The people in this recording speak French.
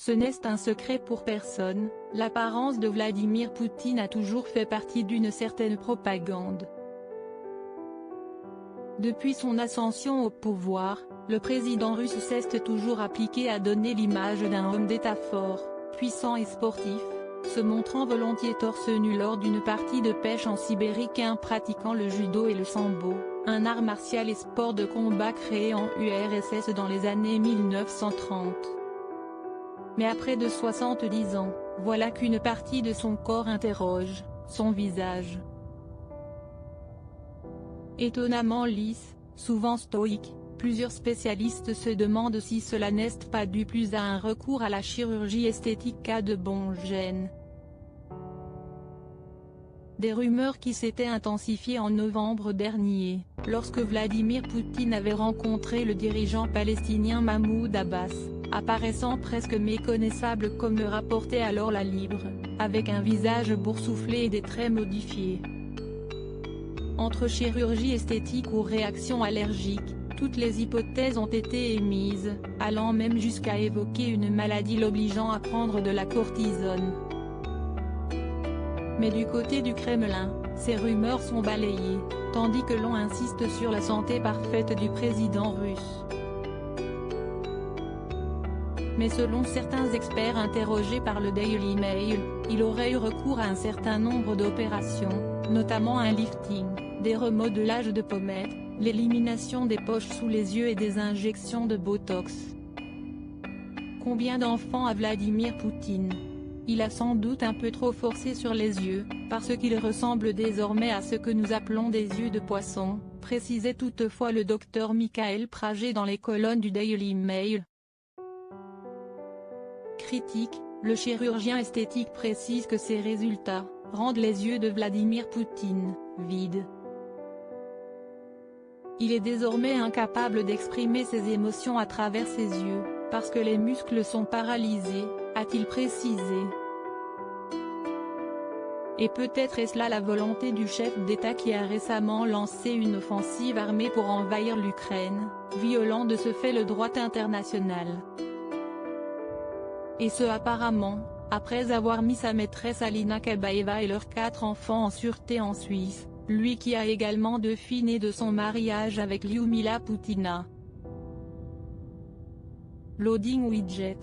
Ce n'est un secret pour personne, l'apparence de Vladimir Poutine a toujours fait partie d'une certaine propagande. Depuis son ascension au pouvoir, le président russe s'est toujours appliqué à donner l'image d'un homme d'État fort, puissant et sportif, se montrant volontiers torse nu lors d'une partie de pêche en Sibérie pratiquant le judo et le sambo, un art martial et sport de combat créé en URSS dans les années 1930. Mais à près de 70 ans, voilà qu'une partie de son corps interroge, son visage. Étonnamment lisse, souvent stoïque, plusieurs spécialistes se demandent si cela n'est pas dû plus à un recours à la chirurgie esthétique qu'à de bons gènes. Des rumeurs qui s'étaient intensifiées en novembre dernier, lorsque Vladimir Poutine avait rencontré le dirigeant palestinien Mahmoud Abbas, apparaissant presque méconnaissable comme le rapportait alors La Libre, avec un visage boursouflé et des traits modifiés. Entre chirurgie esthétique ou réaction allergique, toutes les hypothèses ont été émises, allant même jusqu'à évoquer une maladie l'obligeant à prendre de la cortisone. Mais du côté du Kremlin, ces rumeurs sont balayées, tandis que l'on insiste sur la santé parfaite du président russe. Mais selon certains experts interrogés par le Daily Mail, il aurait eu recours à un certain nombre d'opérations, notamment un lifting, des remodelages de pommettes, l'élimination des poches sous les yeux et des injections de Botox. Combien d'enfants a Vladimir Poutine? Il a sans doute un peu trop forcé sur les yeux, parce qu'il ressemble désormais à ce que nous appelons des yeux de poisson, précisait toutefois le docteur Michael Prager dans les colonnes du Daily Mail. Critique, le chirurgien esthétique précise que ces résultats rendent les yeux de Vladimir Poutine vides. Il est désormais incapable d'exprimer ses émotions à travers ses yeux, parce que les muscles sont paralysés, a-t-il précisé. Et peut-être est-ce là la volonté du chef d'État qui a récemment lancé une offensive armée pour envahir l'Ukraine, violant de ce fait le droit international. Et ce apparemment, après avoir mis sa maîtresse Alina Kabaeva et leurs 4 enfants en sûreté en Suisse, lui qui a également 2 filles nées de son mariage avec Lyudmila Poutina. Loading widget.